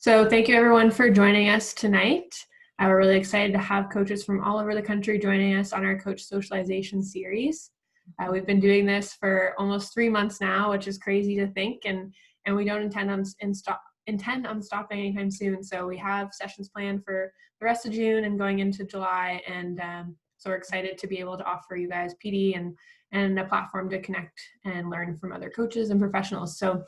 So thank you everyone for joining us tonight. We're really excited to have coaches from all over the country joining us on our Coach Socialization series. We've been doing this for almost 3 months now, which is crazy to think, and we don't intend on stopping anytime soon. So we have sessions planned for the rest of June and going into July, and so we're excited to be able to offer you guys PD and a platform to connect and learn from other coaches and professionals. So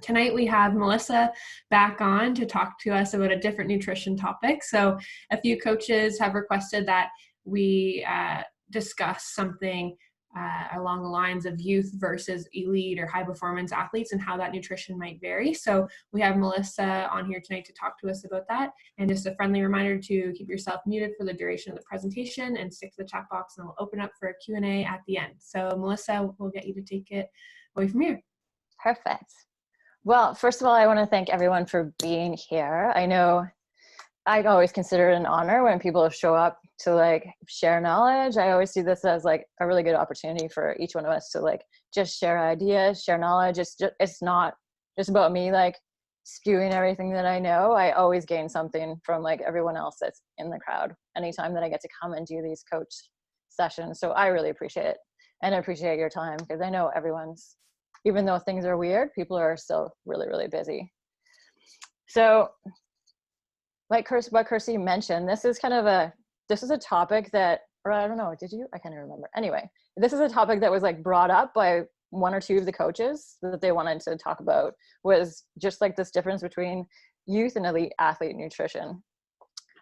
tonight we have Melissa back on to talk to us about a different nutrition topic. So a few coaches have requested that we discuss something along the lines of youth versus elite or high performance athletes and how that nutrition might vary. So we have Melissa on here tonight to talk to us about that. And just a friendly reminder to keep yourself muted for the duration of the presentation and stick to the chat box, and we'll open up for a Q&A at the end. So Melissa, we'll get you to take it away from here. Perfect. Well, first of all, I want to thank everyone for being here. I know I always consider it an honor when people show up to share knowledge. I always see this as a really good opportunity for each one of us to just share ideas, share knowledge. It's not just about me spewing everything that I know. I always gain something from everyone else that's in the crowd anytime that I get to come and do these coach sessions. So I really appreciate it, and I appreciate your time, because I know everyone's, even though things are weird, people are still really, really busy. So what Kirsty mentioned, this is a topic that, or I don't know, did you? I can't even remember. Anyway, this is a topic that was brought up by one or two of the coaches that they wanted to talk about, was just this difference between youth and elite athlete nutrition.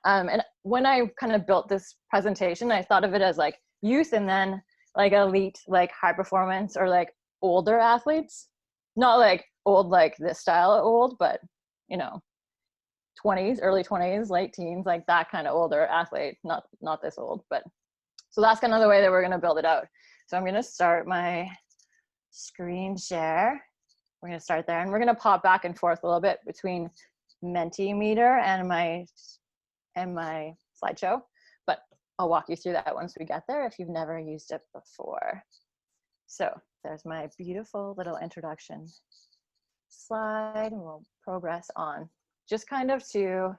And when I kind of built this presentation, I thought of it as youth and then elite, high performance, or older athletes, not old this style of old, but 20s, early 20s, late teens, that kind of older athlete, not this old. But so that's kind of the way that we're going to build it out. So I'm going to start my screen share. We're going to start there, and we're going to pop back and forth a little bit between Amenti Meter and my slideshow, but I'll walk you through that once we get there if you've never used it before. So there's my beautiful little introduction slide, and we'll progress on. Just kind of so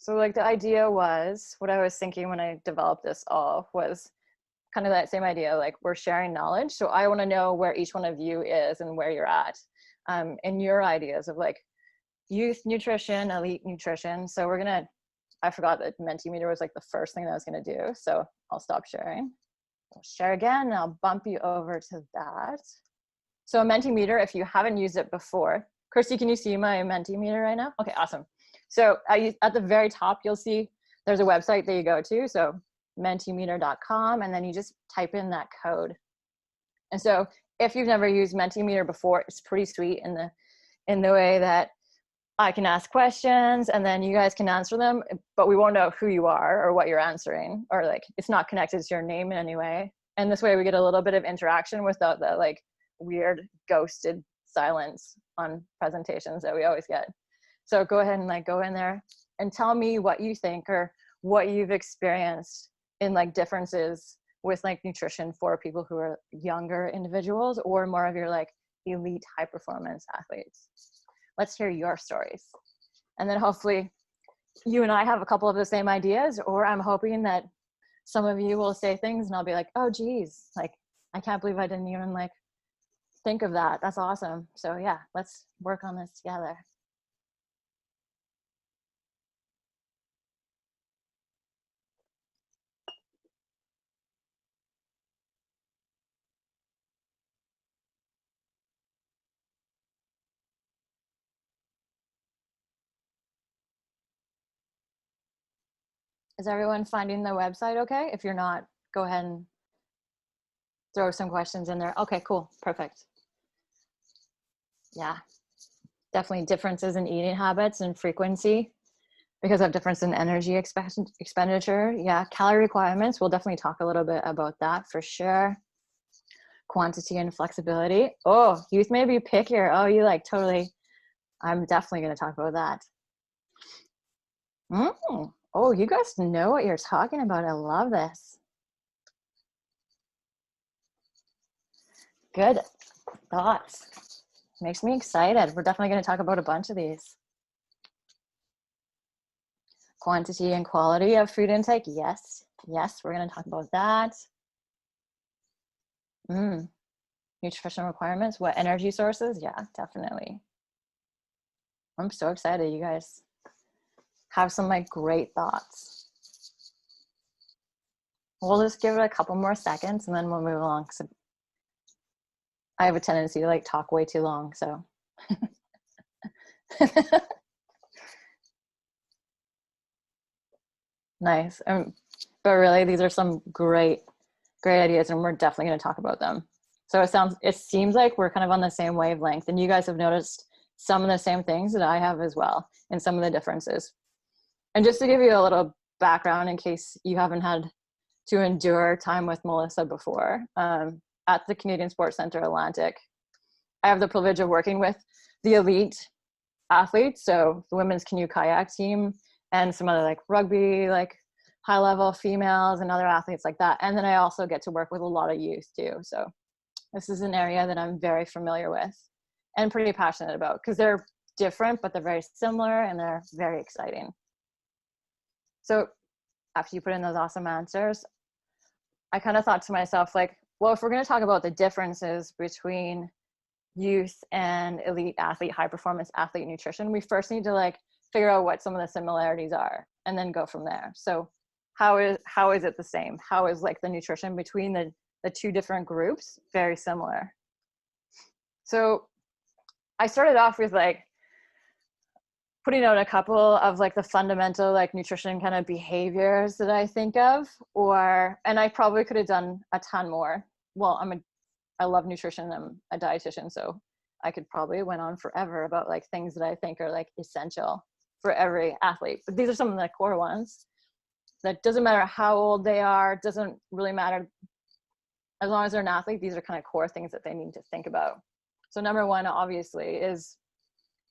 the idea was, what I was thinking when I developed this all was kind of that same idea, we're sharing knowledge. So I want to know where each one of you is and where you're at, and your ideas of youth nutrition, elite nutrition. So I forgot that Amenti Meter was the first thing that I was going to do. So I'll stop sharing. I'll share again, and I'll bump you over to that. So Amenti Meter, if you haven't used it before, Kirsty, can you see my Amenti Meter right now? Okay, awesome. So at the very top, you'll see there's a website that you go to. So mentimeter.com, and then you just type in that code. And so if you've never used Amenti Meter before, it's pretty sweet in the way that I can ask questions and then you guys can answer them, but we won't know who you are or what you're answering, or it's not connected to your name in any way. And this way we get a little bit of interaction without the weird ghosted silence on presentations that we always get. So go ahead and go in there and tell me what you think or what you've experienced in differences with nutrition for people who are younger individuals or more of your elite high performance athletes. Let's hear your stories. And then hopefully you and I have a couple of the same ideas, or I'm hoping that some of you will say things and I'll be oh geez, I can't believe I didn't even think of that. That's awesome. So yeah, let's work on this together. Is everyone finding the website okay? If you're not, go ahead and throw some questions in there. Okay, cool, perfect. Yeah, definitely differences in eating habits and frequency because of difference in energy expenditure. Yeah, calorie requirements, we'll definitely talk a little bit about that for sure. Quantity and flexibility. Oh, youth may be pickier. Oh, you totally, I'm definitely gonna talk about that. Oh, you guys know what you're talking about. I love this. Good thoughts. Makes me excited. We're definitely going to talk about a bunch of these. Quantity and quality of food intake. Yes. Yes, we're going to talk about that. Nutrition requirements. What energy sources? Yeah, definitely. I'm so excited. You guys have some like great thoughts. We'll just give it a couple more seconds and then we'll move along. So I have a tendency to like talk way too long, so. Nice. But really, these are some great ideas, and we're definitely going to talk about them. So it seems like we're kind of on the same wavelength, and you guys have noticed some of the same things that I have as well, and some of the differences. And just to give you a little background in case you haven't had to endure time with Melissa before, at the Canadian Sports Centre Atlantic, I have the privilege of working with the elite athletes, so the women's canoe kayak team and some other like rugby, like high level females and other athletes like that. And then I also get to work with a lot of youth too. So this is an area that I'm very familiar with and pretty passionate about because they're different, but they're very similar and they're very exciting. So after you put in those awesome answers, I kind of thought to myself, like, well, if we're going to talk about the differences between youth and elite athlete, high performance athlete nutrition, we first need to like figure out what some of the similarities are and then go from there. So how is it the same? How is like the nutrition between the two different groups very similar? So I started off with like putting out a couple of like the fundamental like nutrition kind of behaviors that I think of, and I probably could have done a ton more. Well, I love nutrition. I'm a dietitian, so I could probably went on forever about like things that I think are like essential for every athlete. But these are some of the core ones that doesn't matter how old they are, doesn't really matter. As long as they're an athlete, these are kind of core things that they need to think about. So number one, obviously, is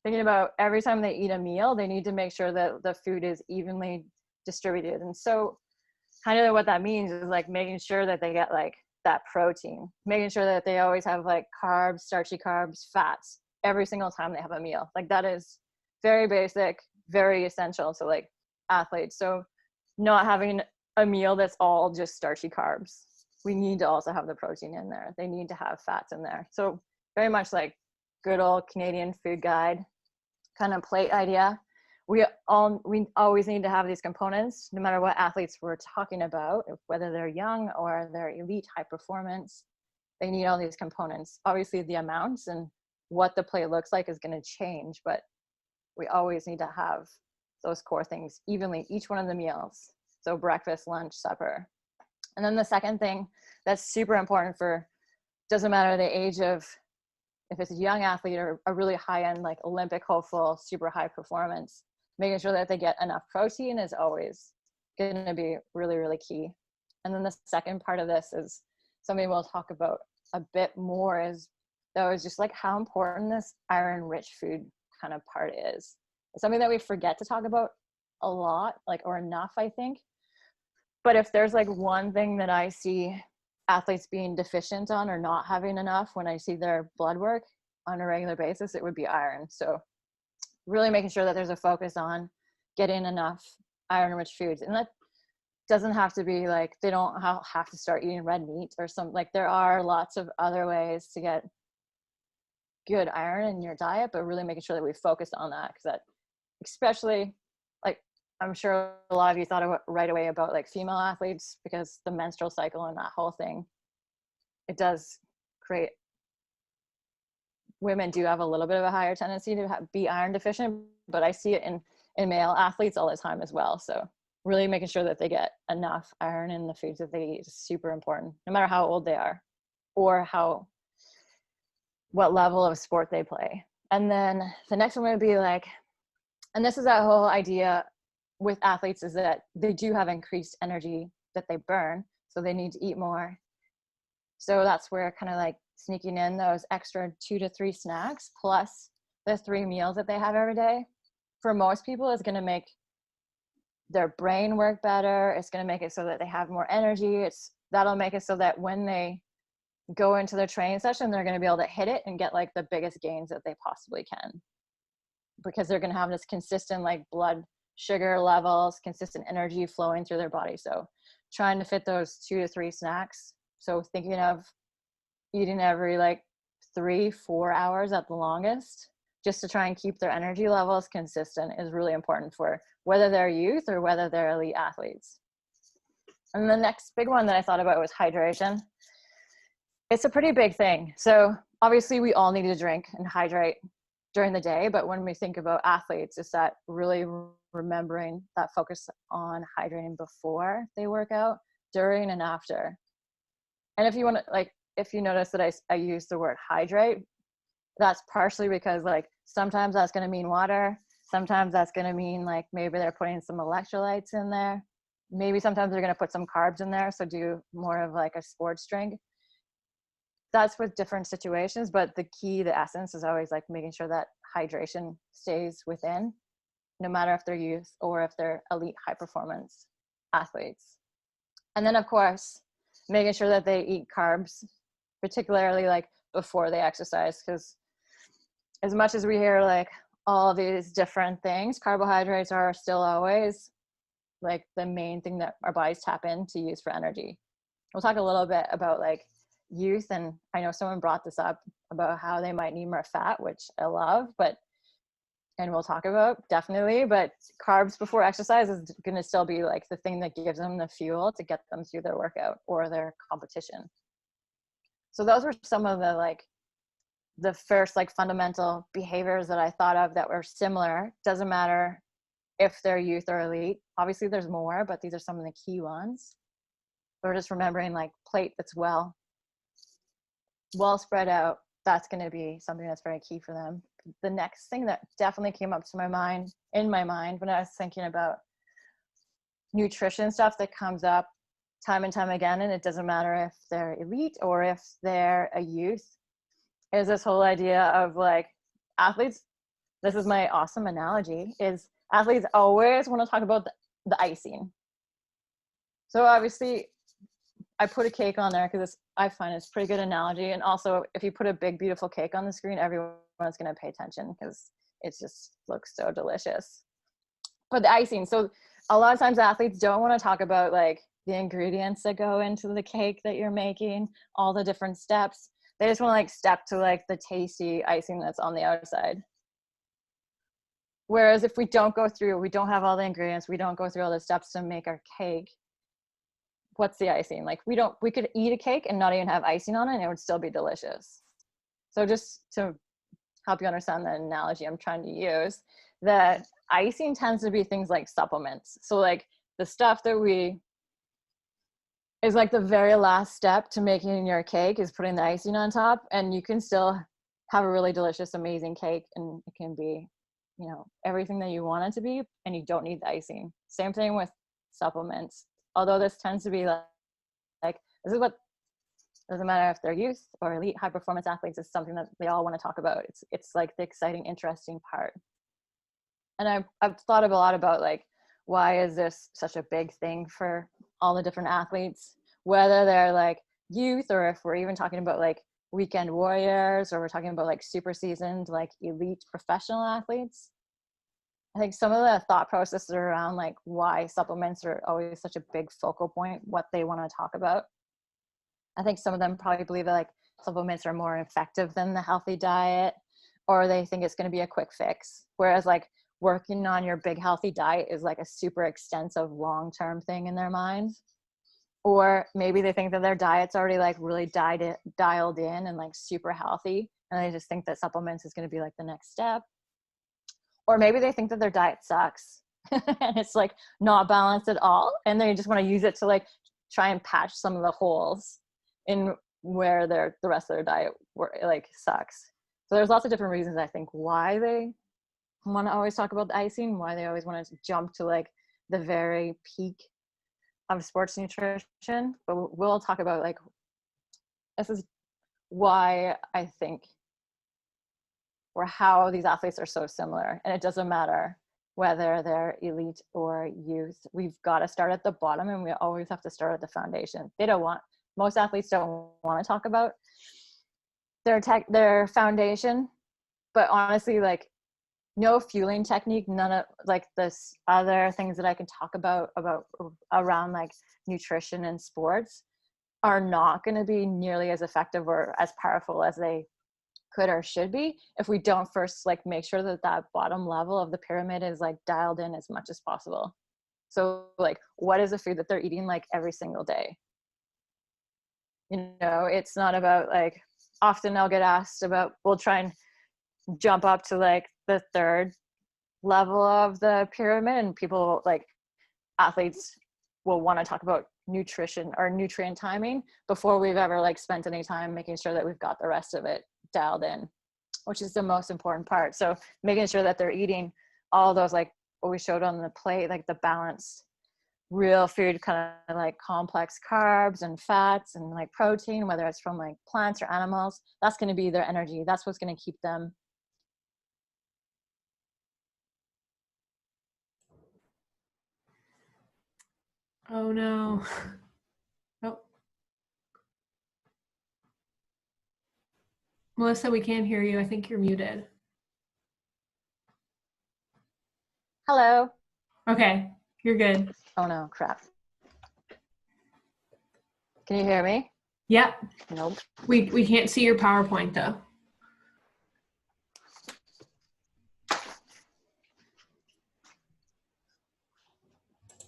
thinking about every time they eat a meal, they need to make sure that the food is evenly distributed. And so kind of what that means is like making sure that they get like that protein, making sure that they always have like carbs, starchy carbs, fats every single time they have a meal. Like that is very basic, very essential to like athletes. So not having a meal that's all just starchy carbs. We need to also have the protein in there. They need to have fats in there. So very much like good old Canadian food guide kind of plate idea. We always need to have these components, no matter what athletes we're talking about, whether they're young or they're elite, high performance, they need all these components. Obviously the amounts and what the plate looks like is going to change, but we always need to have those core things evenly, each one of the meals. So breakfast, lunch, supper. And then the second thing that's super important doesn't matter the age of, if it's a young athlete or a really high end, like Olympic hopeful, super high performance, making sure that they get enough protein is always going to be really, really key. And then the second part of this is something we'll talk about a bit more is just like how important this iron rich food kind of part is. It's something that we forget to talk about a lot, like, or enough, I think. But if there's like one thing that I see athletes being deficient on or not having enough when I see their blood work on a regular basis, it would be iron. So really making sure that there's a focus on getting enough iron rich foods. And that doesn't have to be like, they don't have to start eating red meat or something. Like there are lots of other ways to get good iron in your diet, but really making sure that we focus on that, because that, especially like, I'm sure a lot of you thought right away about like female athletes, because the menstrual cycle and that whole thing, it does create, women do have a little bit of a higher tendency to be iron deficient, but I see it in male athletes all the time as well. So really making sure that they get enough iron in the foods that they eat is super important, no matter how old they are or what level of sport they play. And then the next one would be like, and this is that whole idea with athletes, is that they do have increased energy that they burn, so they need to eat more. So that's where kind of like sneaking in those extra 2 to 3 snacks plus the 3 meals that they have every day, for most people is going to make their brain work better. It's going to make it so that they have more energy. That'll make it so that when they go into their training session, they're going to be able to hit it and get like the biggest gains that they possibly can, because they're going to have this consistent like blood sugar levels, consistent energy flowing through their body. So trying to fit those 2 to 3 snacks. So thinking of eating every like 3-4 hours at the longest, just to try and keep their energy levels consistent, is really important for whether they're youth or whether they're elite athletes. And the next big one that I thought about was hydration. It's a pretty big thing. So obviously we all need to drink and hydrate during the day, but when we think about athletes, it's that really remembering that focus on hydrating before they work out, during and after. And if you want to, like, if you notice that I use the word hydrate, that's partially because like sometimes that's going to mean water. Sometimes that's going to mean like maybe they're putting some electrolytes in there. Maybe sometimes they're going to put some carbs in there. So do more of like a sports drink. That's with different situations, but the key, the essence is always like making sure that hydration stays within, no matter if they're youth or if they're elite high performance athletes. And then of course, making sure that they eat carbs, particularly like before they exercise, because as much as we hear like all of these different things, carbohydrates are still always like the main thing that our bodies tap in to use for energy. We'll talk a little bit about like youth, and I know someone brought this up about how they might need more fat, which I love, and we'll talk about definitely, but carbs before exercise is going to still be like the thing that gives them the fuel to get them through their workout or their competition. So those were some of the first like fundamental behaviors that I thought of that were similar. Doesn't matter if they're youth or elite. Obviously there's more, but these are some of the key ones. We're just remembering like plate that's well spread out. That's going to be something that's very key for them. The next thing that definitely came up to my mind when I was thinking about nutrition stuff that comes up time and time again, and it doesn't matter if they're elite or if they're a youth, is this whole idea of like athletes. This is my awesome analogy, is athletes always want to talk about the icing. So obviously I put a cake on there because I find it's a pretty good analogy. And also if you put a big, beautiful cake on the screen, everyone's going to pay attention because it just looks so delicious. But the icing, so a lot of times athletes don't want to talk about like the ingredients that go into the cake that you're making, all the different steps. They just want to like step to like the tasty icing that's on the outside. Whereas if we don't have all the ingredients, we don't go through all the steps to make our cake, what's the icing? Like we could eat a cake and not even have icing on it and it would still be delicious. So just to help you understand the analogy I'm trying to use, that icing tends to be things like supplements. So like the stuff that is like the very last step to making your cake is putting the icing on top, and you can still have a really delicious, amazing cake, and it can be, you know, everything that you want it to be, and you don't need the icing. Same thing with supplements. Although this tends to be like this is what, doesn't matter if they're youth or elite high performance athletes, it's something that they all want to talk about. It's like the exciting, interesting part. And I've thought a lot about like, why is this such a big thing for all the different athletes, whether they're like youth or if we're even talking about like weekend warriors or we're talking about like super seasoned, like elite professional athletes. I think some of the thought processes around like why supplements are always such a big focal point, what they want to talk about. I think some of them probably believe that like supplements are more effective than the healthy diet, or they think it's going to be a quick fix. Whereas like working on your big healthy diet is like a super extensive long-term thing in their minds. Or maybe they think that their diet's already like really dialed in and like super healthy, and they just think that supplements is going to be like the next step. Or maybe they think that their diet sucks and it's like not balanced at all, and they just want to use it to like try and patch some of the holes in where the rest of their diet like sucks. So there's lots of different reasons I think why they want to always talk about the icing, why they always want to jump to like the very peak of sports nutrition. But we'll talk about like, this is why I think, or how these athletes are so similar. And it doesn't matter whether they're elite or youth. We've got to start at the bottom, and we always have to start at the foundation. Most athletes don't want to talk about their foundation, but honestly, like no fueling technique, none of like this other things that I can talk about around like nutrition and sports are not going to be nearly as effective or as powerful as they could or should be if we don't first like make sure that that bottom level of the pyramid is like dialed in as much as possible. So like, what is the food that they're eating like every single day? You know, it's not about like, often I'll get asked about, we'll try and jump up to like the third level of the pyramid, and people like athletes will want to talk about nutrition or nutrient timing before we've ever like spent any time making sure that we've got the rest of it dialed in, which is the most important part. So making sure that they're eating all those, like what we showed on the plate, like the balanced real food, kind of like complex carbs and fats and like protein, whether it's from like plants or animals, that's going to be their energy. That's what's going to keep them. Oh no. Oh, Melissa, we can't hear you. I think you're muted. Hello. Okay, you're good. Oh no, crap. Can you hear me? Yep. Nope. We can't see your PowerPoint though.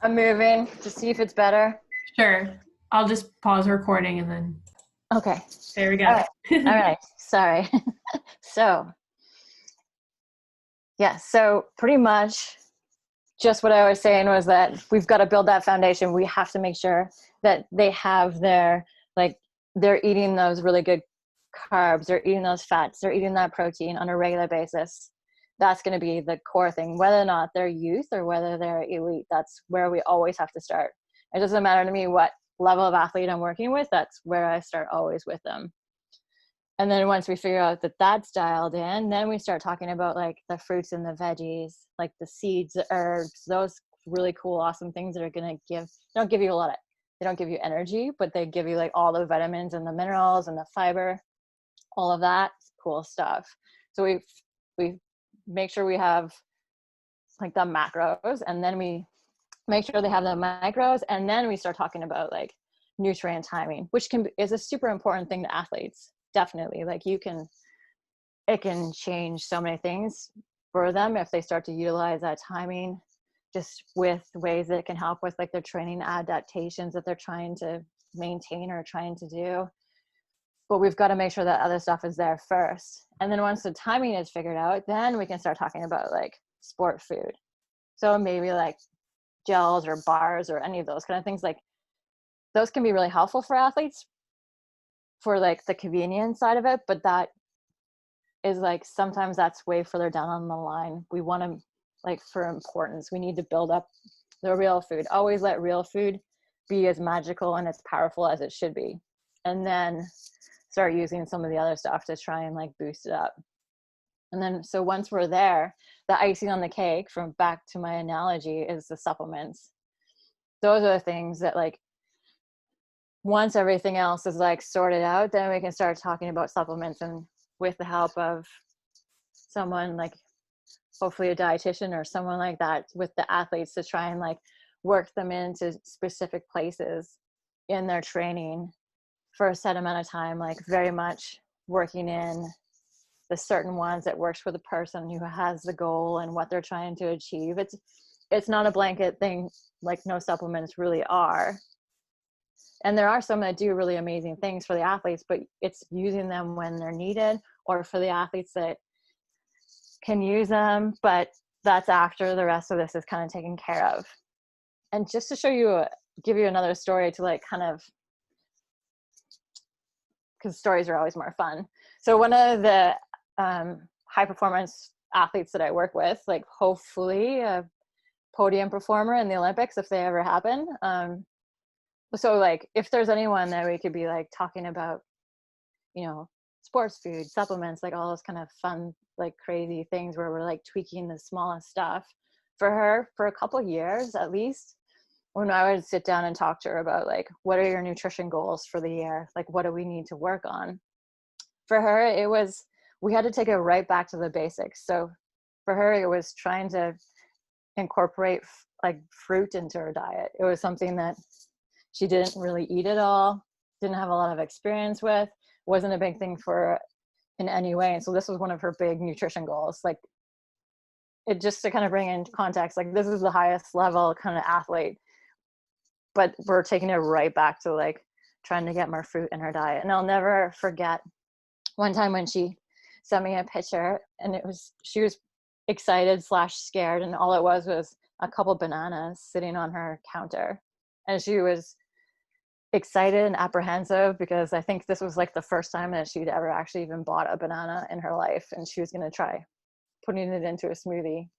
I'm moving to see if it's better. Sure. I'll just pause recording and then. Okay. There we go. All right. Sorry. So, yeah. So pretty much just what I was saying was that we've got to build that foundation. We have to make sure that they have their, like, they're eating those really good carbs, they're eating those fats, they're eating that protein on a regular basis. That's going to be the core thing, whether or not they're youth or whether they're elite. That's where we always have to start. It doesn't matter to me what level of athlete I'm working with. That's where I start always with them. And then once we figure out that that's dialed in, then we start talking about like the fruits and the veggies, like the seeds, the herbs, those really cool, awesome things that are going to give, they don't give you a lot of, they don't give you energy, but they give you like all the vitamins and the minerals and the fiber, all of that cool stuff. So we make sure we have like the macros, and then we make sure they have the micros, and then we start talking about like nutrient timing, which is a super important thing to athletes. Definitely, like it can change so many things for them if they start to utilize that timing, just with ways that it can help with like their training adaptations that they're trying to maintain or trying to do. But we've got to make sure that other stuff is there first. And then once the timing is figured out, then we can start talking about like sport food. So maybe like gels or bars or any of those kind of things, like those can be really helpful for athletes for like the convenience side of it, but that is like sometimes that's way further down on the line. We want to, like, for importance, we need to build up the real food. Always let real food be as magical and as powerful as it should be, and then start using some of the other stuff to try and like boost it up. And then so once we're there, the icing on the cake, from back to my analogy, is the supplements. Those are the things that like once everything else is like sorted out, then we can start talking about supplements, and with the help of someone like hopefully a dietitian or someone like that with the athletes, to try and like work them into specific places in their training for a set amount of time, like very much working in the certain ones that works for the person who has the goal and what they're trying to achieve. It's not a blanket thing, like no supplements really are. And there are some that do really amazing things for the athletes, but it's using them when they're needed, or for the athletes that can use them, but that's after the rest of this is kind of taken care of. And just to show you, give you another story to like kind of, because stories are always more fun. So one of the high performance athletes that I work with, like hopefully a podium performer in the Olympics if they ever happen. So like if there's anyone that we could be like talking about, you know, sports food, supplements, like all those kind of fun, like crazy things where we're like tweaking the smallest stuff. For her, for a couple of years at least, when I would sit down and talk to her about like, what are your nutrition goals for the year? Like, what do we need to work on? For her, it was, we had to take it right back to the basics. So for her, it was trying to incorporate like fruit into her diet. It was something that she didn't really eat at all, didn't have a lot of experience with, wasn't a big thing for her in any way. And so this was one of her big nutrition goals. Like, it just to kind of bring in context, like this is the highest level kind of athlete, but we're taking it right back to like trying to get more fruit in her diet. And I'll never forget one time when she sent me a picture, and she was excited / scared, and all it was a couple bananas sitting on her counter, and she was excited and apprehensive because I think this was like the first time that she'd ever actually even bought a banana in her life, and she was going to try putting it into a smoothie,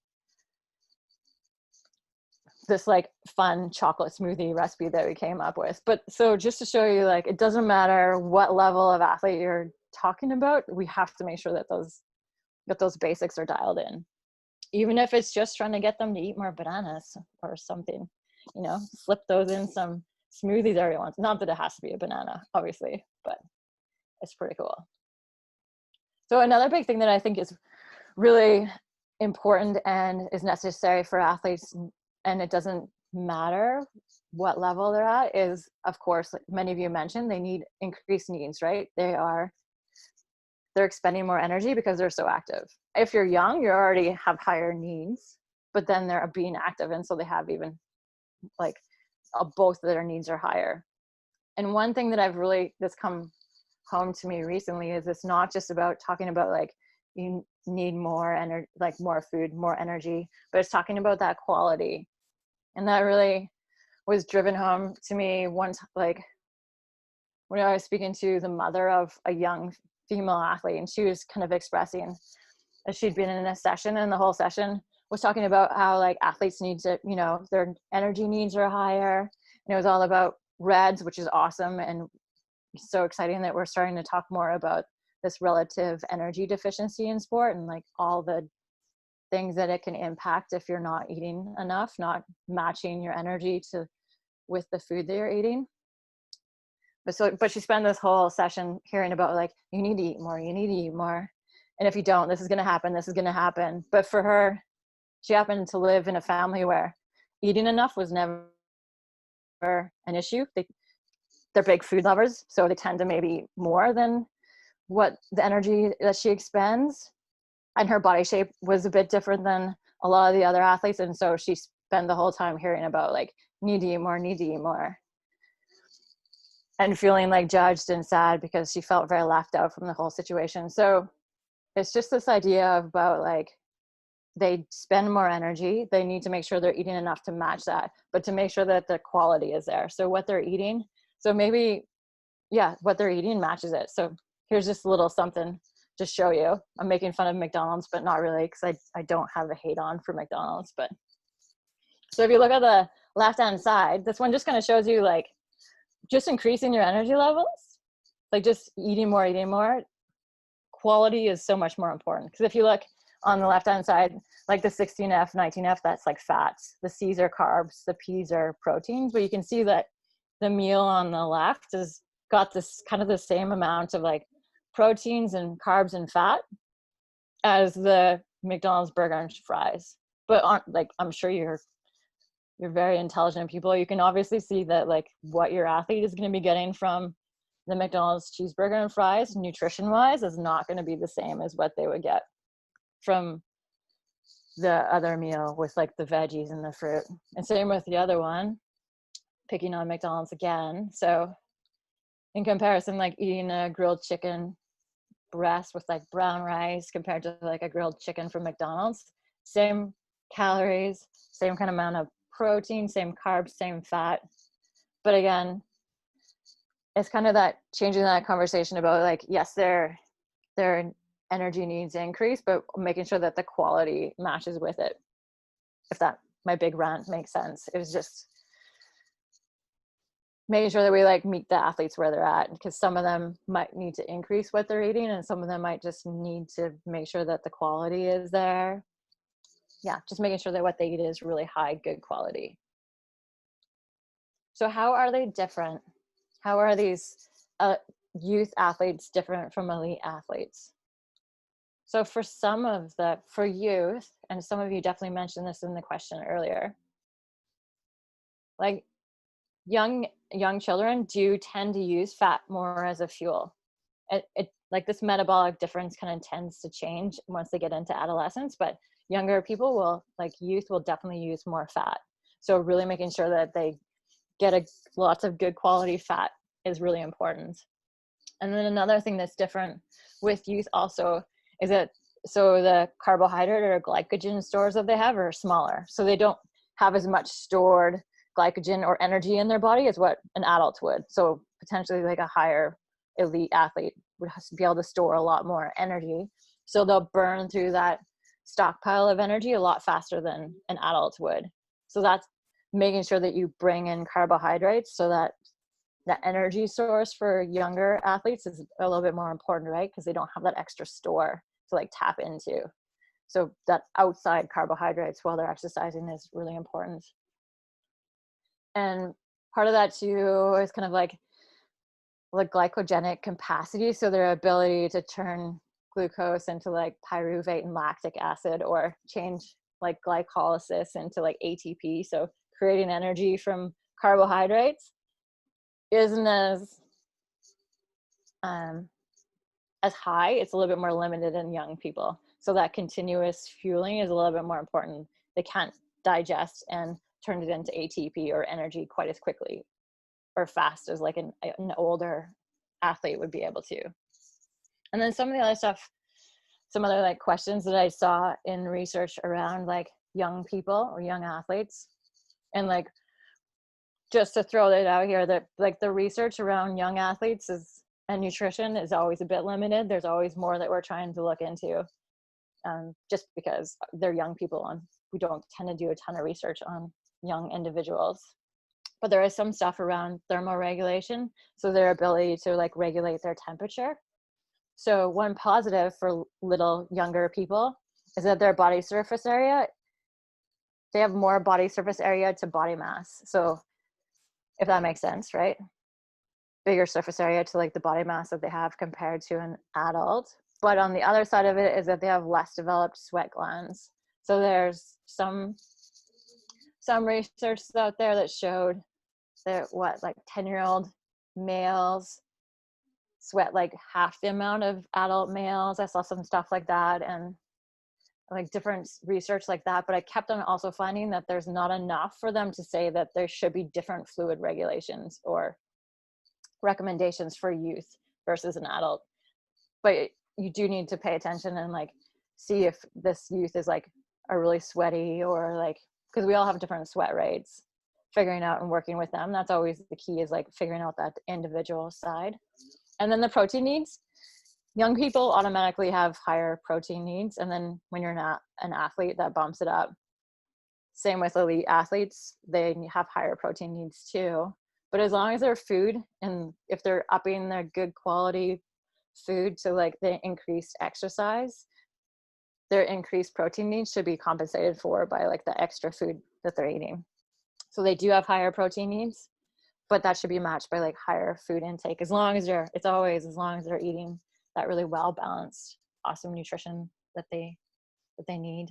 this like fun chocolate smoothie recipe that we came up with. But so just to show you, like, it doesn't matter what level of athlete you're talking about, we have to make sure that those basics are dialed in, even if it's just trying to get them to eat more bananas or something, slip those in some smoothies every once. Not that it has to be a banana, obviously, but it's pretty cool. So another big thing that I think is really important and is necessary for athletes, and it doesn't matter what level they're at, is, of course, like many of you mentioned, they need increased needs, right? They're expending more energy because they're so active. If you're young, you already have higher needs, but then they're being active, and so they have even like both of their needs are higher. And one thing that that's come home to me recently is it's not just about talking about like you need more energy, like more food, more energy, but it's talking about that quality. And that really was driven home to me once, like when I was speaking to the mother of a young female athlete, and she was kind of expressing that she'd been in a session, and the whole session was talking about how like athletes need to, their energy needs are higher. And it was all about reds, which is awesome. And so exciting that we're starting to talk more about this relative energy deficiency in sport, and like all the things that it can impact if you're not eating enough, not matching your energy with the food that you're eating. But she spent this whole session hearing about like, you need to eat more, you need to eat more. And if you don't, this is going to happen, this is going to happen. But for her, she happened to live in a family where eating enough was never an issue. They're big food lovers, so they tend to maybe eat more than what the energy that she expends. And her body shape was a bit different than a lot of the other athletes. And so she spent the whole time hearing about like, need to eat more, need to eat more. And feeling like judged and sad because she felt very left out from the whole situation. So it's just this idea about like, they spend more energy, they need to make sure they're eating enough to match that, but to make sure that the quality is there. So what they're eating, what they're eating matches it. So here's just a little something to show you. I'm making fun of McDonald's, but not really, because I don't have a hate on for McDonald's. But so if you look at the left-hand side, this one just kind of shows you like just increasing your energy levels, like just eating more. Quality is so much more important, because if you look on the left-hand side, like the 16F, 19F, that's like fats. The C's are carbs, the P's are proteins, but you can see that the meal on the left has got this kind of the same amount of like proteins and carbs and fat as the McDonald's burger and fries. But I'm sure you're very intelligent people. You can obviously see that like what your athlete is going to be getting from the McDonald's cheeseburger and fries, nutrition wise, is not going to be the same as what they would get from the other meal with like the veggies and the fruit. And same with the other one, picking on McDonald's again. So in comparison, like eating a grilled chicken breast with like brown rice compared to like a grilled chicken from McDonald's, same calories, same kind of amount of protein, same carbs, same fat. But again, it's kind of that changing that conversation about like, yes, their energy needs increase, but making sure that the quality matches with it. If that, my big rant makes sense. It was just making sure that we like meet the athletes where they're at, because some of them might need to increase what they're eating, and some of them might just need to make sure that the quality is there. Yeah, just making sure that what they eat is really high, good quality. So how are they different? How are these youth athletes different from elite athletes? So for youth, and some of you definitely mentioned this in the question earlier, like young children do tend to use fat more as a fuel. It like this metabolic difference kind of tends to change once they get into adolescence, but younger people will, like youth will definitely use more fat. So really making sure that they get lots of good quality fat is really important. And then another thing that's different with youth also is that, so the carbohydrate or glycogen stores that they have are smaller. So they don't have as much stored glycogen or energy in their body as what an adult would. So potentially like a higher elite athlete would have to be able to store a lot more energy. So they'll burn through that stockpile of energy a lot faster than an adult would. So that's making sure that you bring in carbohydrates so that the energy source for younger athletes is a little bit more important, right? Because they don't have that extra store to like tap into. So that outside carbohydrates while they're exercising is really important. And part of that too is kind of like glycogenic capacity. So their ability to turn glucose into like pyruvate and lactic acid, or change like glycolysis into like ATP. So creating energy from carbohydrates isn't as high. It's a little bit more limited in young people. So that continuous fueling is a little bit more important. They can't digest and turn it into ATP or energy quite as quickly or fast as like an older athlete would be able to. And then some of the other stuff, some other like questions that I saw in research around like young people or young athletes, and like just to throw that out here, that like the research around young athletes and nutrition is always a bit limited. There's always more that we're trying to look into, just because they're young people and we don't tend to do a ton of research on young individuals. But there is some stuff around thermoregulation, so their ability to like regulate their temperature. So one positive for little younger people is that their body surface area, they have more body surface area to body mass. So if that makes sense, right? Bigger surface area to like the body mass that they have compared to an adult. But on the other side of it is that they have less developed sweat glands. So there's some research out there that showed that like 10-year-old males sweat like half the amount of adult males. I saw some stuff like that and like different research like that, but I kept on also finding that there's not enough for them to say that there should be different fluid regulations or recommendations for youth versus an adult. But you do need to pay attention and like see if this youth is like a really sweaty, or like, because we all have different sweat rates, figuring out and working with them. That's always the key, is like figuring out that individual side. And then the protein needs. Young people automatically have higher protein needs, and then when you're not an athlete, that bumps it up. Same with elite athletes, they have higher protein needs too. But as long as their food, and if they're upping their good quality food to like the increased exercise, their increased protein needs should be compensated for by like the extra food that they're eating. So they do have higher protein needs, but that should be matched by like higher food intake, as long as they're eating that really well balanced, awesome nutrition that they need.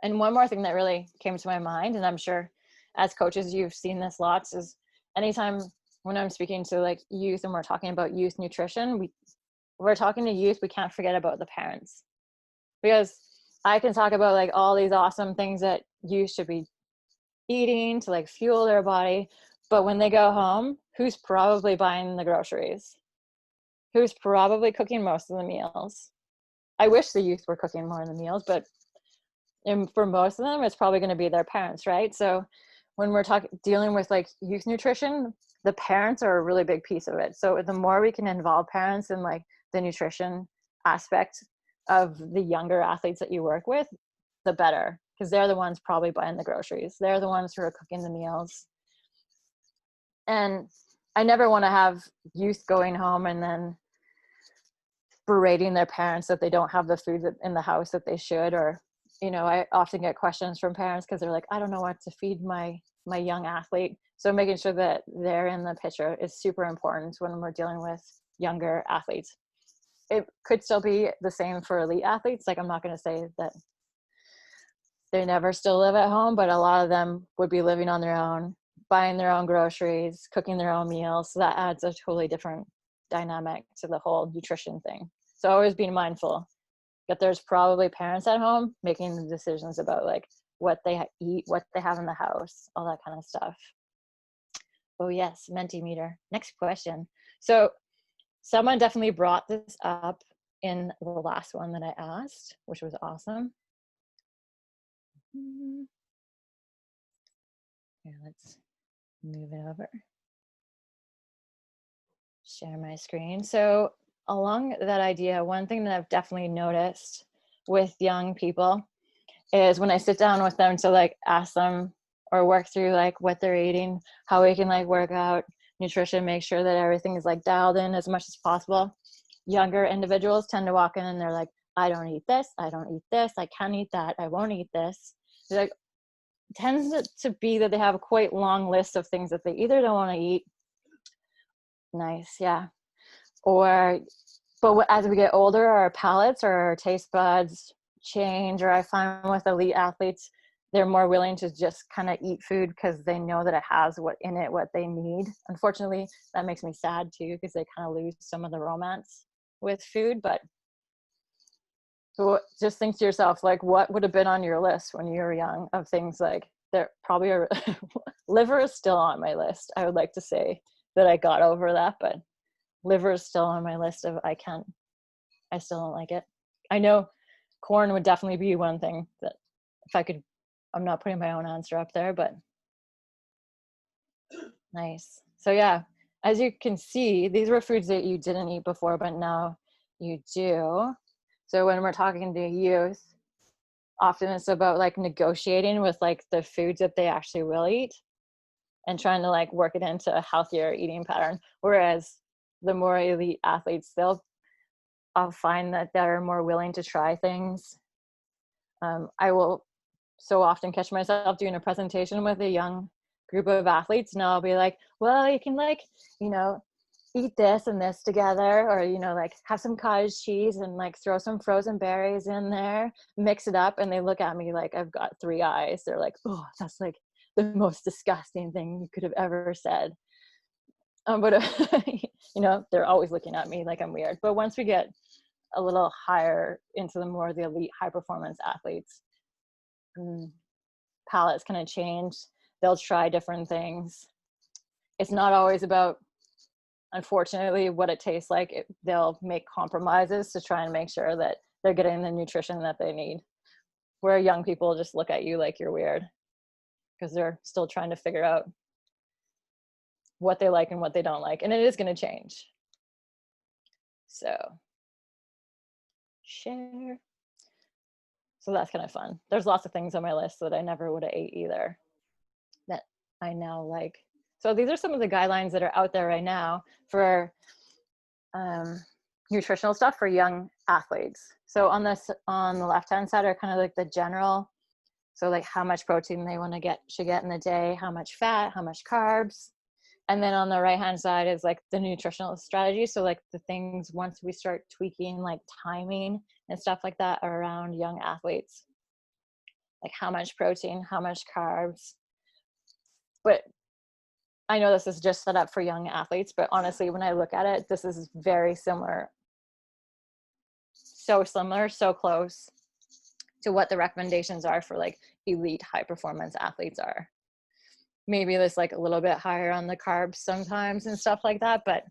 And one more thing that really came to my mind, and I'm sure as coaches you've seen this lots, is anytime when I'm speaking to like youth and we're talking about youth nutrition, we're talking to youth, we can't forget about the parents. Because I can talk about like all these awesome things that youth should be eating to like fuel their body, but when they go home, who's probably buying the groceries? Who's probably cooking most of the meals? I wish the youth were cooking more of the meals, but for most of them, it's probably going to be their parents, right? So when we're dealing with like youth nutrition, the parents are a really big piece of it. So the more we can involve parents in like the nutrition aspect of the younger athletes that you work with, the better, because they're the ones probably buying the groceries. They're the ones who are cooking the meals. And I never want to have youth going home and then berating their parents that they don't have the food in the house that they should. Or, you know, I often get questions from parents because they're like, I don't know what to feed my young athlete. So making sure that they're in the picture is super important when we're dealing with younger athletes. it could still be the same for elite athletes. Like, I'm not going to say that they never still live at home, but a lot of them would be living on their own, buying their own groceries, cooking their own meals. So that adds a totally different dynamic to the whole nutrition thing. So always being mindful that there's probably parents at home making the decisions about like what they eat, what they have in the house, all that kind of stuff. Oh yes, Amenti Meter. Next question. So someone definitely brought this up in the last one that I asked, which was awesome. Here, let's move it over. Share my screen. So along that idea, one thing that I've definitely noticed with young people is when I sit down with them to like ask them or work through like what they're eating, how we can like work out nutrition, make sure that everything is like dialed in as much as possible. Younger individuals tend to walk in and they're like, I don't eat this, I don't eat this, I can't eat that, I won't eat this. They're like, tends to be that they have a quite long list of things that they either don't want to eat. Nice, yeah. But as we get older, our palates or our taste buds change, or I find with elite athletes, they're more willing to just kind of eat food because they know that it has what they need. Unfortunately, that makes me sad too, because they kind of lose some of the romance with food. But so just think to yourself, like, what would have been on your list when you were young of things like there probably are liver is still on my list. I would like to say that I got over that, but liver is still on my list of I still don't like it. I know corn would definitely be one thing that if I could, I'm not putting my own answer up there, but nice. So yeah, as you can see, these were foods that you didn't eat before, but now you do. So when we're talking to youth, often it's about like negotiating with like the foods that they actually will eat and trying to like work it into a healthier eating pattern. Whereas the more elite athletes, I'll find that they're more willing to try things. I will so often catch myself doing a presentation with a young group of athletes, and I'll be like, well, you can like, eat this and this together, or, like have some cottage cheese and like throw some frozen berries in there, mix it up. And they look at me like I've got 3 eyes. They're like, oh, that's like the most disgusting thing you could have ever said. But they're always looking at me like I'm weird. But once we get a little higher into the elite high performance athletes, palates kind of change. They'll try different things. It's not always about, unfortunately, what it tastes like. They'll make compromises to try and make sure that they're getting the nutrition that they need. Where young people just look at you like you're weird because they're still trying to figure out what they like and what they don't like. And it is going to change. So share. So that's kind of fun. There's lots of things on my list that I never would have ate either that I now like. So these are some of the guidelines that are out there right now for nutritional stuff for young athletes. So on the left-hand side are kind of like the general, so like how much protein they should get in the day, how much fat, how much carbs. And then on the right-hand side is like the nutritional strategy. So like the things once we start tweaking, like timing and stuff like that around young athletes, like how much protein, how much carbs. But I know this is just set up for young athletes, but honestly, when I look at it, this is very similar. So similar, so close to what the recommendations are for like elite high performance athletes are. Maybe it's like a little bit higher on the carbs sometimes and stuff like that, but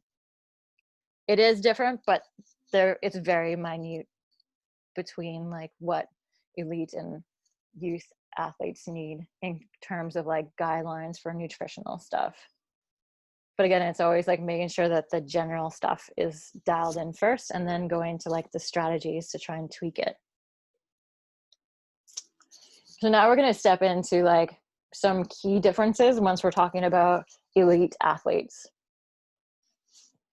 it is different, but it's very minute between like what elite and youth athletes need in terms of like guidelines for nutritional stuff. But again, it's always like making sure that the general stuff is dialed in first and then going to like the strategies to try and tweak it. So now we're going to step into like some key differences once we're talking about elite athletes.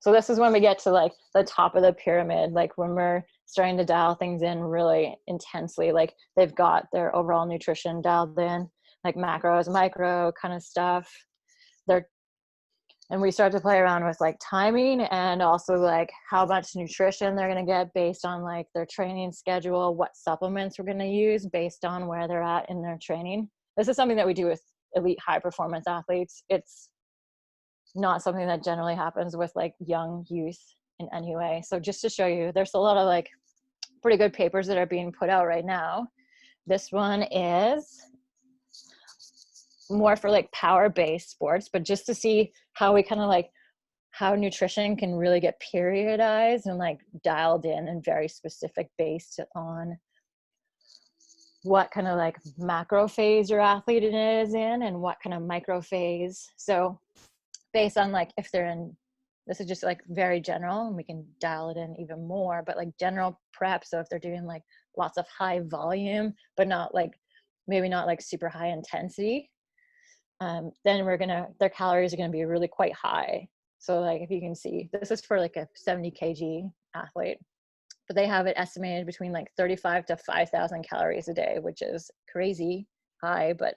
So this is when we get to like the top of the pyramid, like when we're starting to dial things in really intensely, like they've got their overall nutrition dialed in, like macros, micro kind of stuff. And we start to play around with like timing and also like how much nutrition they're going to get based on like their training schedule, what supplements we're going to use based on where they're at in their training. This is something that we do with elite high performance athletes. It's not something that generally happens with like young youth in any way. So just to show you, there's a lot of like pretty good papers that are being put out right now. This one is more for like power-based sports, but just to see how we kind of like how nutrition can really get periodized and like dialed in and very specific based on what kind of like macro phase your athlete is in and what kind of micro phase. So based on like if they're in, this is just like very general and we can dial it in even more, but like general prep. So if they're doing like lots of high volume, but not like, maybe not like super high intensity, then their calories are gonna be really quite high. So like if you can see, this is for like a 70 kg athlete, but they have it estimated between like 35 to 5,000 calories a day, which is crazy high, but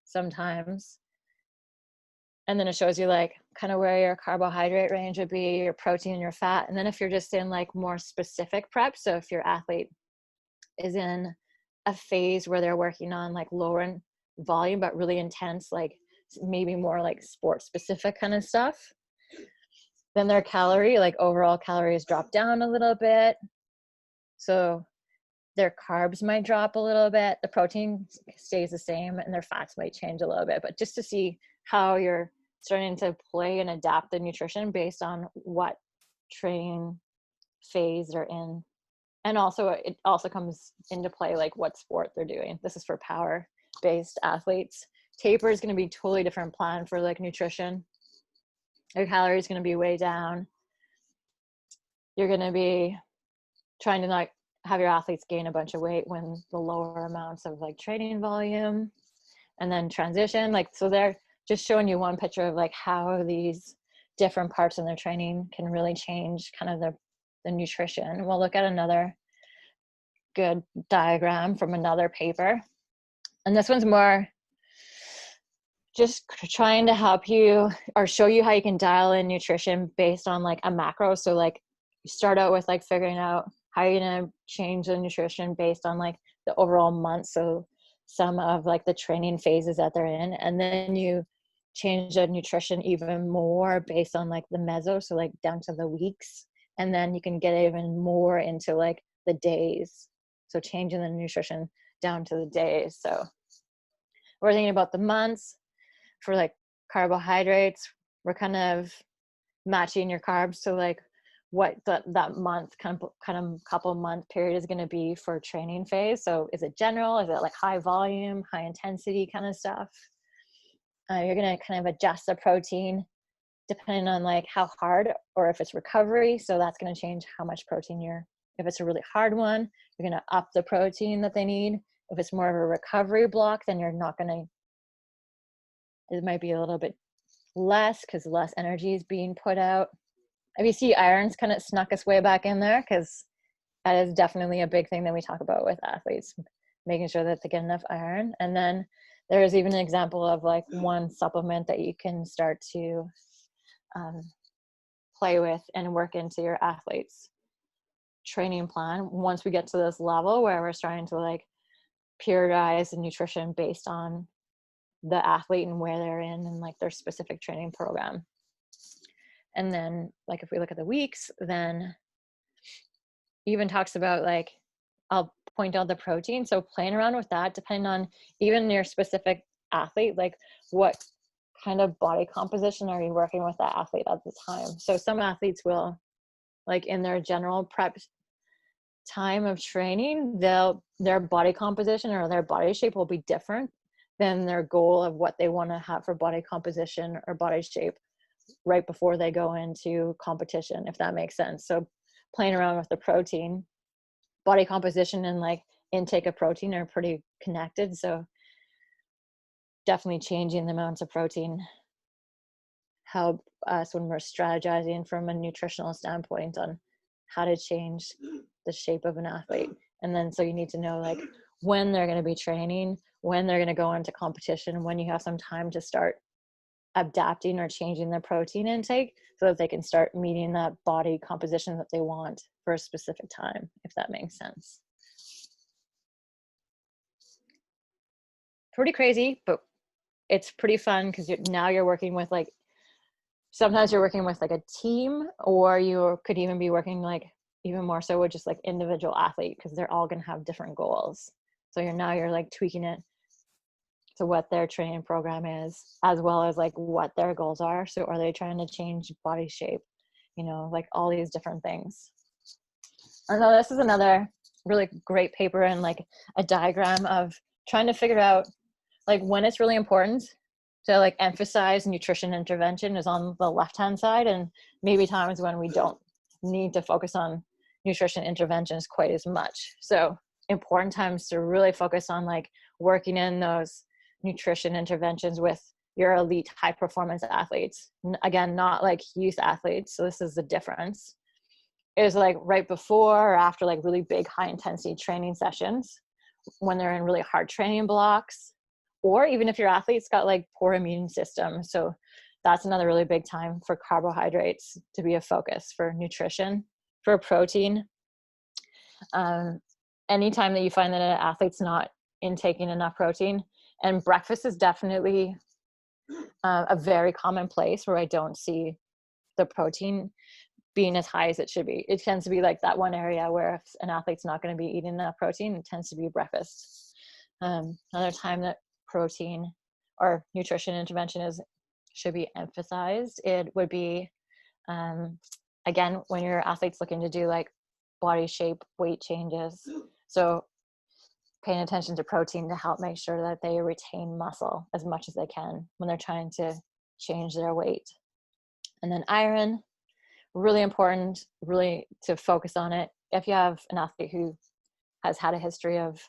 sometimes. And then it shows you like kind of where your carbohydrate range would be, your protein and your fat. And then if you're just in like more specific prep, so if your athlete is in a phase where they're working on like lower in volume but really intense, like maybe more like sport specific kind of stuff, then their overall calories drop down a little bit. So their carbs might drop a little bit, the protein stays the same, and their fats might change a little bit. But just to see how you're starting to play and adapt the nutrition based on what training phase they're in. And also it also comes into play like what sport they're doing. This is for power based athletes. Taper is going to be totally different plan for like nutrition. Your calories going to be way down. You're going to be trying to like have your athletes gain a bunch of weight when the lower amounts of like training volume. And then transition, like, so they're just showing you one picture of like how these different parts in their training can really change kind of the nutrition. We'll look at another good diagram from another paper. And this one's more just trying to help you or show you how you can dial in nutrition based on like a macro. So like you start out with like figuring out how you're going to change the nutrition based on like the overall month. So some of like the training phases that they're in, and then you change the nutrition even more based on like the meso, so like down to the weeks, and then you can get even more into like the days, so changing the nutrition down to the days. So we're thinking about the months. For like carbohydrates, we're kind of matching your carbs, so like what that month kind of couple month period is going to be for training phase. So is it general, is it like high volume, high intensity kind of stuff? You're going to kind of adjust the protein depending on like how hard, or if it's recovery, so that's going to change how much protein if it's a really hard one, you're going to up the protein that they need. If it's more of a recovery block, then you're not going to, it might be a little bit less because less energy is being put out. If you see iron's kind of snuck its way back in there, because that is definitely a big thing that we talk about with athletes, making sure that they get enough iron. And then there is even an example of like one supplement that you can start to play with and work into your athletes' training plan once we get to this level where we're starting to like periodize the nutrition based on the athlete and where they're in and like their specific training program. And then like if we look at the weeks, then even talks about like, I'll point out the protein. So playing around with that, depending on even your specific athlete, like what kind of body composition are you working with that athlete at the time? So some athletes will, like in their general prep time of training, their body composition or their body shape will be different than their goal of what they want to have for body composition or body shape right before they go into competition, if that makes sense. So playing around with the protein, body composition and like intake of protein are pretty connected. So definitely changing the amounts of protein help us when we're strategizing from a nutritional standpoint on how to change the shape of an athlete. And then so you need to know like when they're going to be training, when they're going to go into competition, when you have some time to start adapting or changing their protein intake so that they can start meeting that body composition that they want for a specific time, if that makes sense. Pretty crazy, but it's pretty fun because now you're working with like, sometimes you're working with like a team, or you could even be working like even more so with just like individual athlete, because they're all going to have different goals. So you're like tweaking it to what their training program is, as well as like what their goals are. So are they trying to change body shape, like all these different things. And so this is another really great paper and like a diagram of trying to figure out like when it's really important to like emphasize nutrition intervention is on the left-hand side, and maybe times when we don't need to focus on nutrition interventions quite as much. So important times to really focus on like working in those nutrition interventions with your elite high performance athletes. Again, not like youth athletes. So this is the difference. Is like right before or after like really big high intensity training sessions, when they're in really hard training blocks, or even if your athlete's got like poor immune system. So that's another really big time for carbohydrates to be a focus for nutrition, for protein. Anytime that you find that an athlete's not intaking enough protein, and breakfast is definitely a very common place where I don't see the protein being as high as it should be. It tends to be like that one area where if an athlete's not going to be eating enough protein, it tends to be breakfast. Another time that protein or nutrition intervention should be emphasized, it would be, again, when your athlete's looking to do like body shape, weight changes. So paying attention to protein to help make sure that they retain muscle as much as they can when they're trying to change their weight. And then iron, really important, really to focus on it. If you have an athlete who has had a history of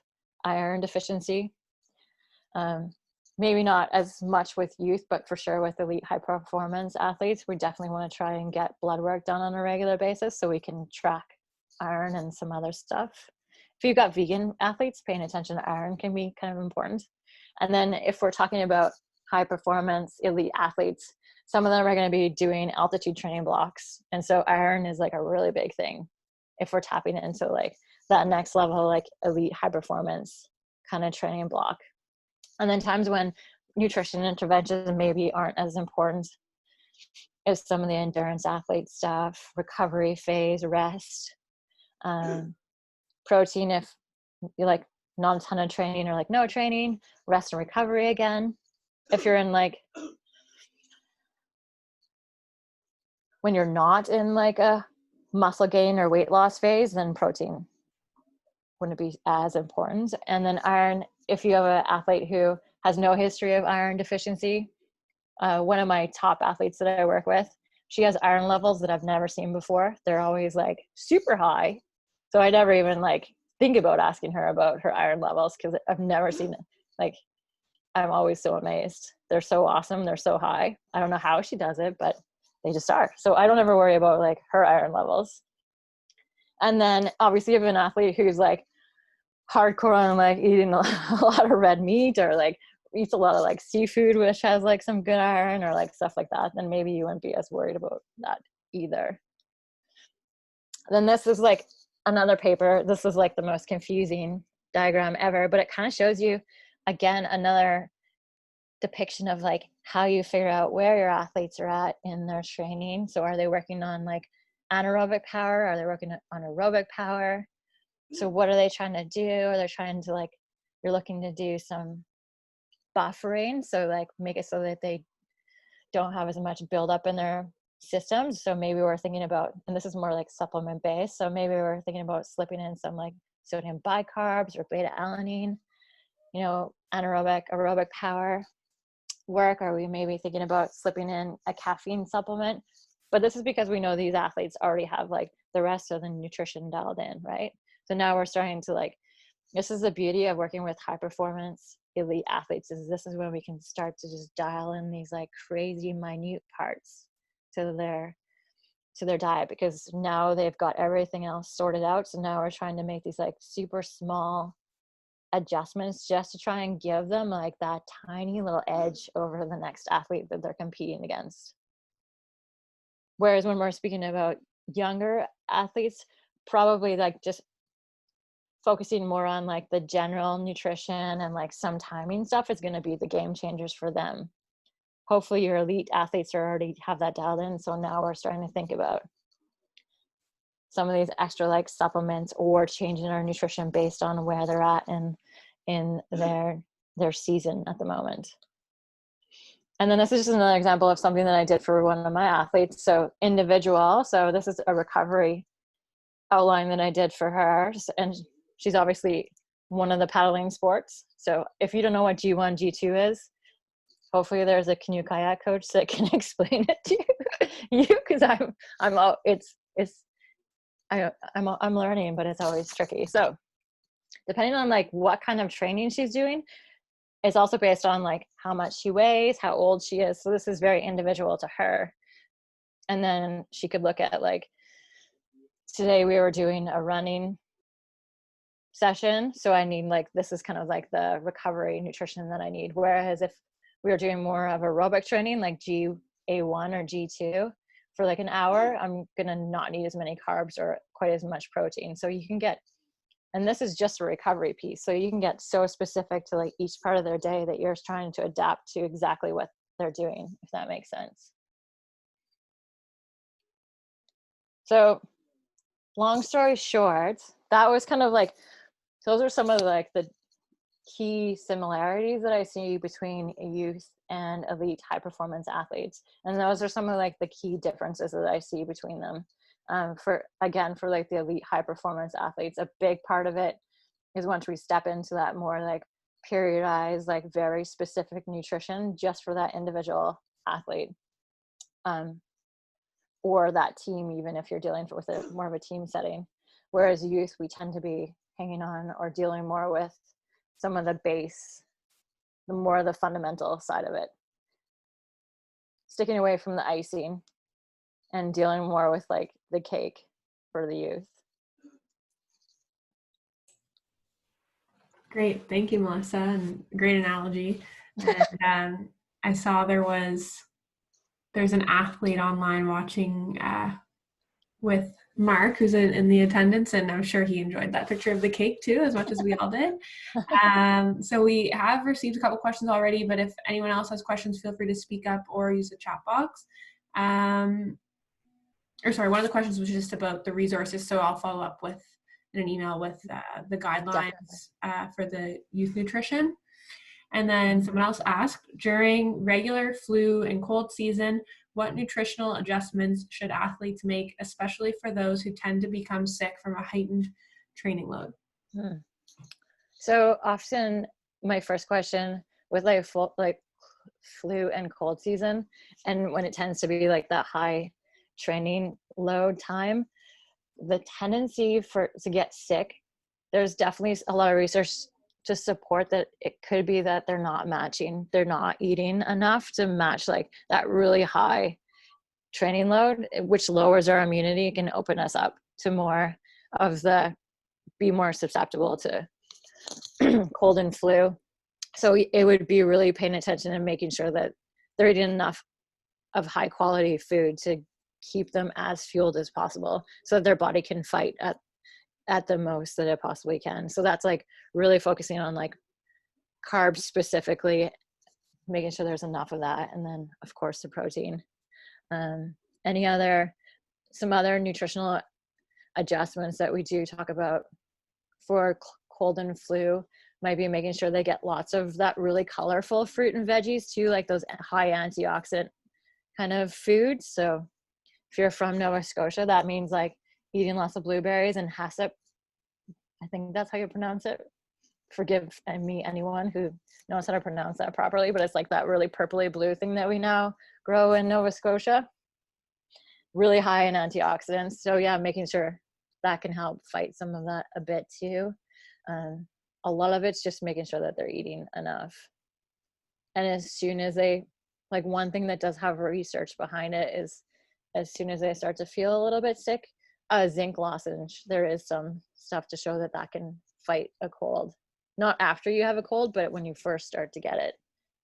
iron deficiency, maybe not as much with youth, but for sure with elite high performance athletes, we definitely want to try and get blood work done on a regular basis so we can track iron and some other stuff. If you've got vegan athletes, paying attention to iron can be kind of important. And then if we're talking about high performance elite athletes, some of them are going to be doing altitude training blocks. And so iron is like a really big thing if we're tapping into like that next level, like elite high performance kind of training block. And then times when nutrition interventions maybe aren't as important as some of the endurance athlete stuff, recovery phase, rest, protein if you like not a ton of training or like no training, rest and recovery again. If you're in like, when you're not in like a muscle gain or weight loss phase, then protein wouldn't be as important. And then iron, if you have an athlete who has no history of iron deficiency, one of my top athletes that I work with, she has iron levels that I've never seen before. They're always like super high. So I never even like think about asking her about her iron levels because I've never seen it. Like, I'm always so amazed. They're so awesome. They're so high. I don't know how she does it, but they just are. So I don't ever worry about like her iron levels. And then obviously you have an athlete who's like hardcore on like eating a lot of red meat or like eats a lot of like seafood, which has like some good iron or like stuff like that, then maybe you wouldn't be as worried about that either. Then this is like another paper. This is like the most confusing diagram ever, but it kind of shows you, again, another depiction of like how you figure out where your athletes are at in their training. So are they working on like anaerobic power? Are they working on aerobic power? So what are they trying to do? Are they trying to like, you're looking to do some buffering, so like make it so that they don't have as much buildup in their systems. So maybe we're thinking about, and this is more like supplement based, so maybe we're thinking about slipping in some like sodium bicarbs or beta alanine, anaerobic, aerobic power work. Are we maybe thinking about slipping in a caffeine supplement? But this is because we know these athletes already have like the rest of the nutrition dialed in, right? So now we're starting to like, this is the beauty of working with high performance elite athletes, is this is when we can start to just dial in these like crazy minute parts to their diet, because now they've got everything else sorted out. So now we're trying to make these like super small adjustments just to try and give them like that tiny little edge over the next athlete that they're competing against. Whereas when we're speaking about younger athletes, probably like just focusing more on like the general nutrition and like some timing stuff is going to be the game changers for them. Hopefully your elite athletes are already have that dialed in. So now we're starting to think about some of these extra like supplements or changing our nutrition based on where they're at in their season at the moment. And then this is just another example of something that I did for one of my athletes. So individual. So this is a recovery outline that I did for her. And she's obviously one of the paddling sports. So if you don't know what G1, G2 is, hopefully there's a canoe kayak coach that can explain it to you, because I'm learning, but it's always tricky. So depending on like what kind of training she's doing, it's also based on like how much she weighs, how old she is. So this is very individual to her. And then she could look at like, today we were doing a running session. So I need like, this is kind of like the recovery nutrition that I need. Whereas if we were doing more of aerobic training, like GA1 or G2 for like an hour, I'm going to not need as many carbs or quite as much protein. So you can get, and this is just a recovery piece. So you can get so specific to like each part of their day that you're trying to adapt to exactly what they're doing, if that makes sense. So long story short, that was kind of like, those are some of like the key similarities that I see between youth and elite high performance athletes. And those are some of like the key differences that I see between them. For like the elite high performance athletes, a big part of it is once we step into that more like periodized, like very specific nutrition just for that individual athlete, or that team, even if you're dealing with more of a team setting. Whereas youth, we tend to be hanging on or dealing more with some of the base, the more of the fundamental side of it, sticking away from the icing and dealing more with like the cake for the youth. Great. Thank you, Melissa. And great analogy. And I saw there's an athlete online watching with Mark, who's in the attendance, and I'm sure he enjoyed that picture of the cake too, as much as we all did. So we have received a couple questions already, but if anyone else has questions, feel free to speak up or use the chat box. One of the questions was just about the resources, so I'll follow up with in an email with the guidelines for the youth nutrition. And then someone else asked, during regular flu and cold season, what nutritional adjustments should athletes make, especially for those who tend to become sick from a heightened training load? So often my first question with like flu and cold season, and when it tends to be like that high training load time, the tendency to get sick, there's definitely a lot of research to support that it could be that they're not eating enough to match like that really high training load, which lowers our immunity, can open us up to more of be more susceptible to cold and flu. So it would be really paying attention and making sure that they're eating enough of high quality food to keep them as fueled as possible so that their body can fight at the most that it possibly can. So that's like really focusing on like carbs specifically, making sure there's enough of that. And then of course the protein. Some other nutritional adjustments that we do talk about for cold and flu might be making sure they get lots of that really colorful fruit and veggies too, like those high antioxidant kind of foods. So if you're from Nova Scotia, that means like eating lots of blueberries and hyssop. I think that's how you pronounce it. Forgive me, anyone who knows how to pronounce that properly, but it's like that really purpley blue thing that we now grow in Nova Scotia. Really high in antioxidants. So yeah, making sure that can help fight some of that a bit too. A lot of it's just making sure that they're eating enough. And as soon as like one thing that does have research behind it is as soon as they start to feel a little bit sick, zinc lozenge, there is some stuff to show that can fight a cold. not after you have a cold, but when you first start to get it,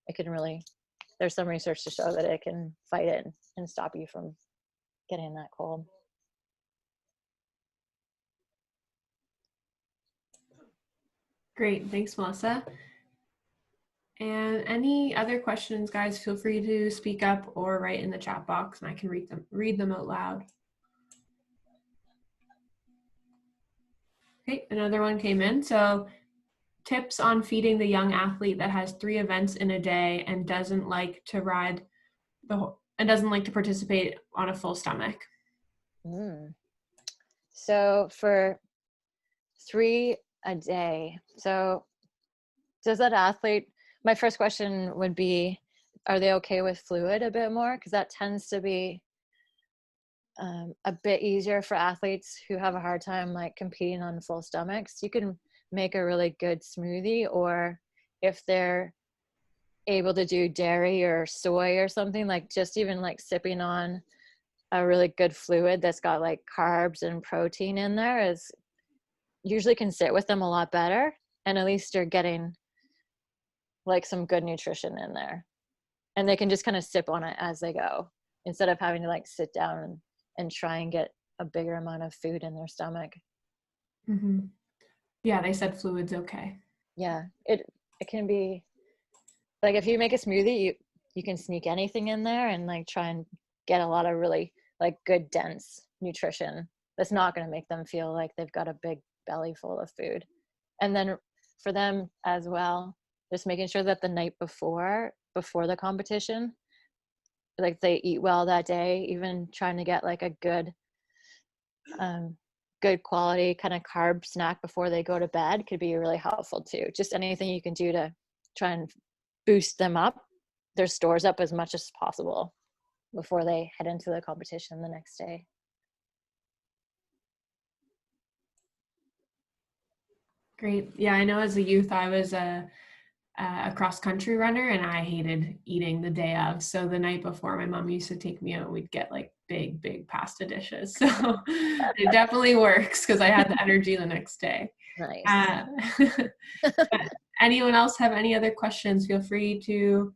it can really, there's some research to show that it can fight it and stop you from getting that cold. Great, thanks, Melissa. And any other questions, guys, feel free to speak up or write in the chat box and I can read them out loud. Okay, another one came in. So tips on feeding the young athlete that has 3 events in a day and doesn't like to participate on a full stomach. So for 3 a day, so does that athlete, my first question would be, are they okay with fluid a bit more? Because that tends to be a bit easier for athletes who have a hard time like competing on full stomachs. You can make a really good smoothie, or if they're able to do dairy or soy or something, like just even like sipping on a really good fluid that's got like carbs and protein in there is usually can sit with them a lot better, and at least you're getting like some good nutrition in there, and they can just kind of sip on it as they go instead of having to like sit down and try and get a bigger amount of food in their stomach. Mm-hmm. Yeah, they said fluid's okay. Yeah, it can be like if you make a smoothie, you can sneak anything in there and like try and get a lot of really like good dense nutrition that's not going to make them feel like they've got a big belly full of food. And then for them as well, just making sure that the night before the competition, like they eat well that day, even trying to get like a good good quality kind of carb snack before they go to bed could be really helpful too. Just anything you can do to try and boost them up, their stores up as much as possible before they head into the competition the next day. Great. Yeah, I know as a youth, I was a cross-country runner and I hated eating the day of. So the night before, my mom used to take me out and we'd get like big pasta dishes. So it definitely works because I had the energy the next day. Nice. Anyone else have any other questions? Feel free to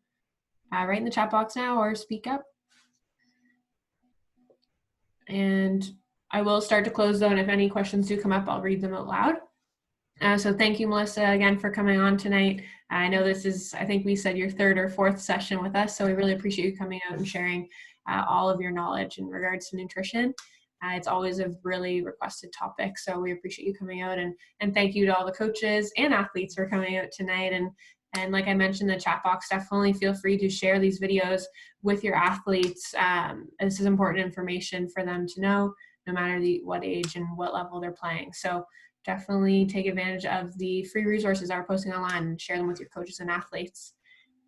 write in the chat box now or speak up. And I will start to close though, and if any questions do come up, I'll read them out loud. So thank you, Melissa, again for coming on tonight. I know this is, I think we said your 3rd or 4th session with us, so we really appreciate you coming out and sharing all of your knowledge in regards to nutrition. It's always a really requested topic, so we appreciate you coming out, and thank you to all the coaches and athletes for coming out tonight. And like I mentioned in the chat box, definitely feel free to share these videos with your athletes. This is important information for them to know, no matter what age and what level they're playing. So definitely take advantage of the free resources that we're posting online and share them with your coaches and athletes.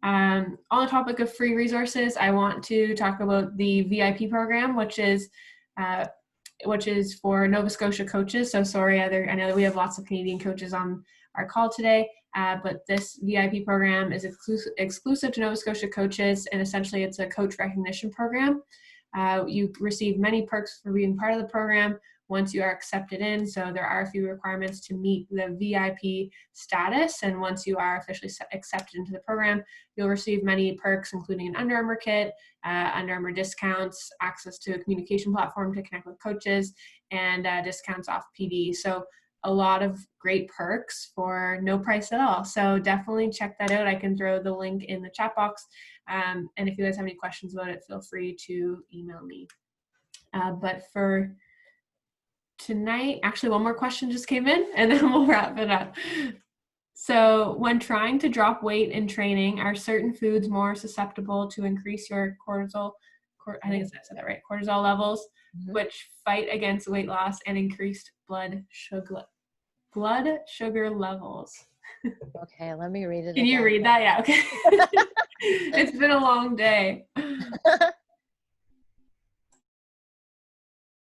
On the topic of free resources, I want to talk about the VIP program, which is for Nova Scotia coaches. So sorry, I know that we have lots of Canadian coaches on our call today, but this VIP program is exclusive to Nova Scotia coaches, and essentially it's a coach recognition program. You receive many perks for being part of the program once you are accepted in. So there are a few requirements to meet the VIP status. And once you are officially accepted into the program, you'll receive many perks, including an Under Armour kit, Under Armour discounts, access to a communication platform to connect with coaches, and discounts off PD. So a lot of great perks for no price at all. So definitely check that out. I can throw the link in the chat box. And if you guys have any questions about it, feel free to email me. But for tonight, actually one more question just came in and then we'll wrap it up. So when trying to drop weight in training, are certain foods more susceptible to increase your cortisol, I think I said that right, cortisol levels, which fight against weight loss and increased blood sugar levels? Okay, let me read it Can again. you read that? Yeah, okay. It's been a long day.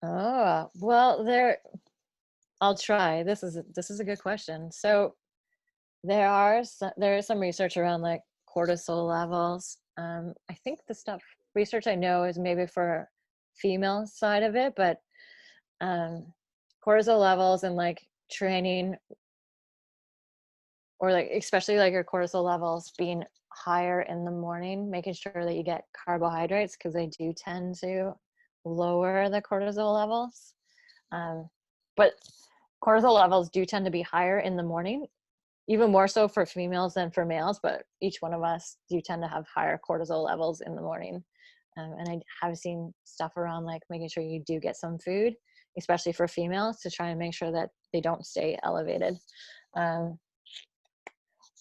Oh, well, I'll try. This is a good question. So there is some research around like cortisol levels. I think the research I know is maybe for female side of it, but cortisol levels and like training or like especially like your cortisol levels being higher in the morning, making sure that you get carbohydrates because they do tend to lower the cortisol levels. But cortisol levels do tend to be higher in the morning, even more so for females than for males, but each one of us do tend to have higher cortisol levels in the morning. And I have seen stuff around like making sure you do get some food, especially for females, to try and make sure that they don't stay elevated.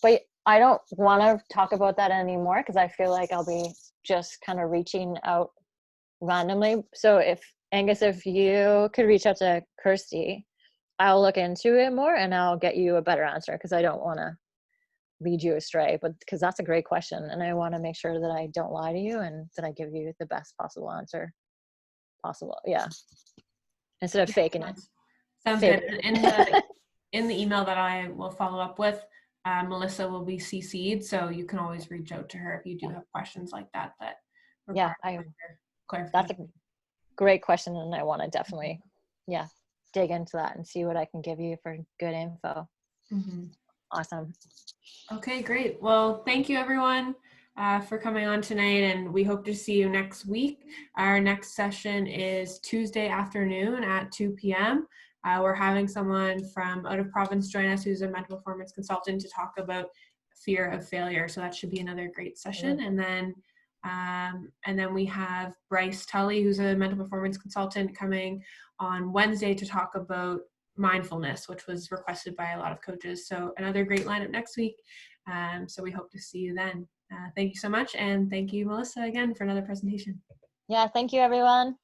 But I don't want to talk about that anymore because I feel like I'll be just kind of reaching out randomly. So if Angus, if you could reach out to Kirsty, I'll look into it more and I'll get you a better answer because I don't want to lead you astray, but because that's a great question and I want to make sure that I don't lie to you and that I give you the best possible answer possible. Yeah. Instead of Yeah, faking it. sounds good. Faking In the email that I will follow up with, Melissa will be CC'd, so you can always reach out to her if you do have questions like that yeah, require clarification. that's a great question and I want to definitely dig into that and see what I can give you for good info. Mm-hmm. Awesome. Okay, great. Well, thank you everyone for coming on tonight, and we hope to see you next week. Our next session is Tuesday afternoon at 2 p.m. We're having someone from out of province join us who's a mental performance consultant to talk about fear of failure. So that should be another great session. And then we have Bryce Tully, who's a mental performance consultant, coming on Wednesday to talk about mindfulness, which was requested by a lot of coaches. So another great lineup next week. So we hope to see you then. Thank you so much. And thank you, Melissa, again for another presentation. Yeah, thank you, everyone.